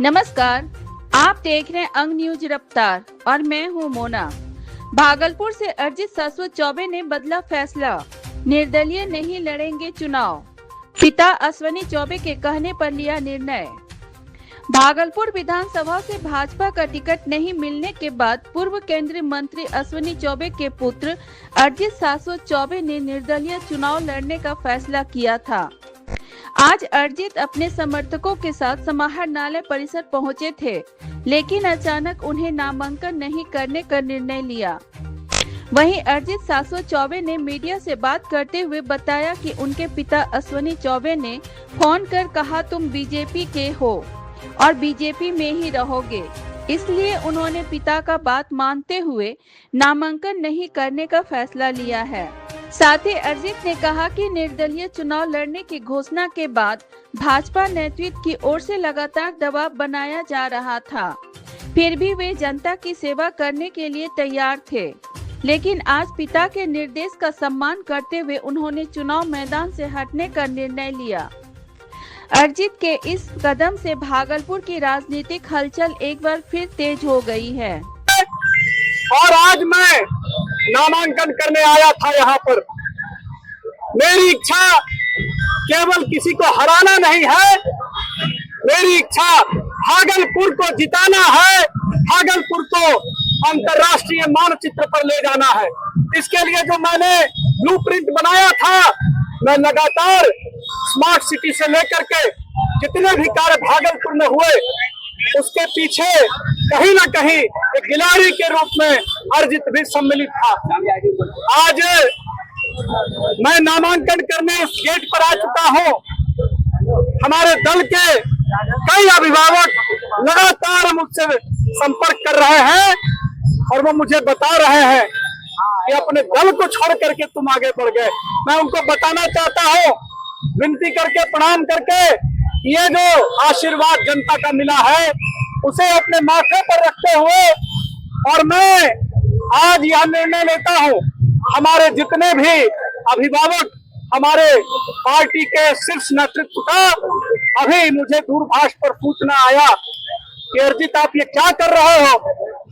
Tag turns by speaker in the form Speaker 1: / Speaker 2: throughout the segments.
Speaker 1: नमस्कार, आप देख रहे हैं अंग न्यूज रफ्तार और मैं हूं मोना। भागलपुर से अर्जित शाश्वत चौबे ने बदला फैसला, निर्दलीय नहीं लड़ेंगे चुनाव। पिता अश्विनी चौबे के कहने पर लिया निर्णय। भागलपुर विधानसभा से भाजपा का टिकट नहीं मिलने के बाद पूर्व केंद्रीय मंत्री अश्विनी चौबे के पुत्र अर्जित शाश्वत चौबे ने निर्दलीय चुनाव लड़ने का फैसला किया था। आज अर्जित अपने समर्थकों के साथ समाहरणालय परिसर पहुंचे थे, लेकिन अचानक उन्हें नामांकन नहीं करने का निर्णय लिया। वहीं अर्जित शाश्वत चौबे ने मीडिया से बात करते हुए बताया कि उनके पिता अश्विनी चौबे ने फोन कर कहा तुम बीजेपी के हो और बीजेपी में ही रहोगे, इसलिए उन्होंने पिता का बात मानते हुए नामांकन नहीं करने का फैसला लिया है। साथ ही अर्जित ने कहा कि निर्दलीय चुनाव लड़ने की घोषणा के बाद भाजपा नेतृत्व की ओर से लगातार दबाव बनाया जा रहा था, फिर भी वे जनता की सेवा करने के लिए तैयार थे। लेकिन आज पिता के निर्देश का सम्मान करते हुए उन्होंने चुनाव मैदान से हटने का निर्णय लिया। अर्जित के इस कदम से भागलपुर की राजनीतिक हलचल एक बार फिर तेज हो गई है।
Speaker 2: और आज मैं नामांकन करने आया था यहाँ पर। मेरी इच्छा केवल किसी को हराना नहीं है, मेरी इच्छा भागलपुर को जिताना है, भागलपुर को अंतर्राष्ट्रीय मानचित्र पर ले जाना है। इसके लिए जो मैंने ब्लूप्रिंट बनाया था, मैं लगातार स्मार्ट सिटी से लेकर के जितने भी कार्य भागलपुर में हुए, उसके पीछे कहीं ना कहीं एक खिलाड़ी के रूप में अर्जित भी सम्मिलित था। आज मैं नामांकन करने इस गेट पर आ चुका हूं। हमारे दल के कई अभिभावक लगातार मुझसे संपर्क कर रहे हैं और वो मुझे बता रहे हैं कि अपने दल को छोड़ करके तुम आगे बढ़ गए। मैं उनको बताना चाहता हूं, विनती करके प्रणाम करके, ये जो आशीर्वाद जनता का मिला है उसे अपने माथे पर रखते हुए और मैं आज यह निर्णय लेता हूं, हमारे जितने भी अभिभावक, हमारे पार्टी के शीर्ष नेतृत्व का अभी मुझे दूरभाष पर सूचना आया कि अर्जित आप ये क्या कर रहे हो।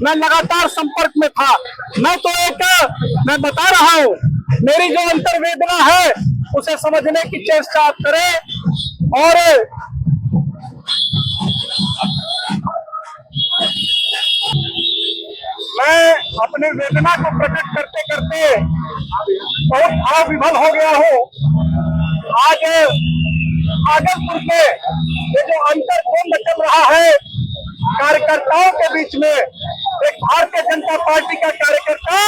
Speaker 2: मैं लगातार संपर्क में था। मैं बता रहा हूं, मेरी जो अंतर्वेदना है उसे समझने की चेष्टा आप करें। और मैं अपने वेदना को प्रकट करते करते बहुत भाव विभल हो गया हूँ। आज भागलपुर के ये जो अंतर्द्वंद चल रहा है कार्यकर्ताओं के बीच में, एक भारतीय जनता पार्टी का कार्यकर्ता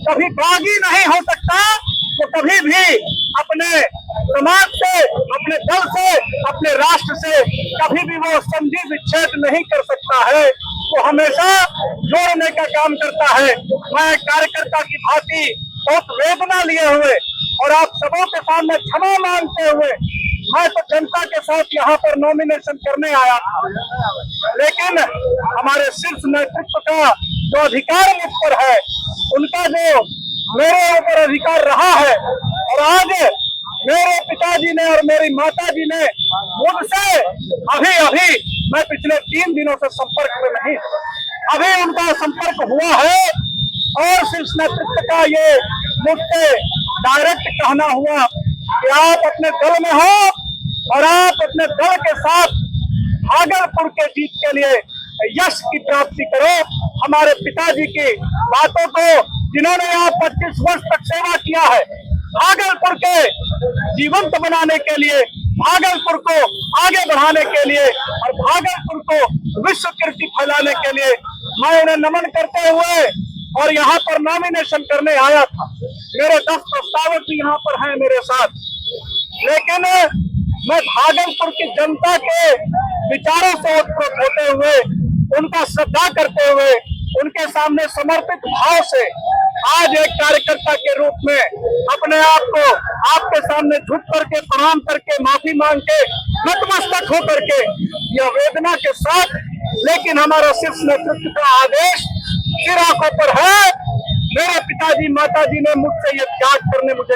Speaker 2: कभी बागी नहीं हो सकता, तो कभी भी अपने समाज से, अपने दल से, अपने राष्ट्र से कभी भी वो संधि विच्छेद नहीं कर सकता है। वो हमेशा जोड़ने का काम करता है। मैं कार्यकर्ता की भांति बहुत वेदना लिए हुए और आप सबों के सामने क्षमा मांगते हुए, मैं तो जनता के साथ यहाँ पर नॉमिनेशन करने आया था, लेकिन हमारे शीर्ष नेतृत्व का जो अधिकार मुझ पर है, उनका जो मेरे ऊपर अधिकार रहा है, और आज मेरे पिताजी ने और मेरी माताजी ने मुझसे अभी मैं पिछले 3 दिनों से संपर्क में नहीं, अभी उनका संपर्क हुआ है और शीर्ष नेतृत्व का ये मुझसे डायरेक्ट कहना हुआ कि आप अपने दल में हो और आप अपने दल के साथ भागलपुर के जीत के लिए यश की प्राप्ति करो। हमारे पिताजी की बातों को, जिन्होंने यहाँ 25 वर्ष तक सेवा किया है, भागलपुर के जीवंत बनाने के लिए, भागलपुर को आगे बढ़ाने के लिए और भागलपुर को विश्व कीर्ति फैलाने के लिए मैं उन्हें नमन करते हुए और यहाँ पर नॉमिनेशन करने आया था। मेरे 10 प्रस्तावक भी यहाँ पर हैं मेरे साथ, लेकिन मैं भागलपुर की जनता के विचारों से उत्प्रेरित होते हुए, उनका श्रद्धा करते हुए, उनके सामने समर्पित भाव से आज एक कार्यकर्ता के रूप में अपने आप को आपके सामने झुक करके, प्रणाम करके, माफी मांग के, नतमस्तक हो करके, यह वेदना के साथ, लेकिन हमारा शीर्ष नेतृत्व का आदेश सिर आंखों पर है। मेरे पिताजी माताजी ने मुझसे यह त्याग करने मुझे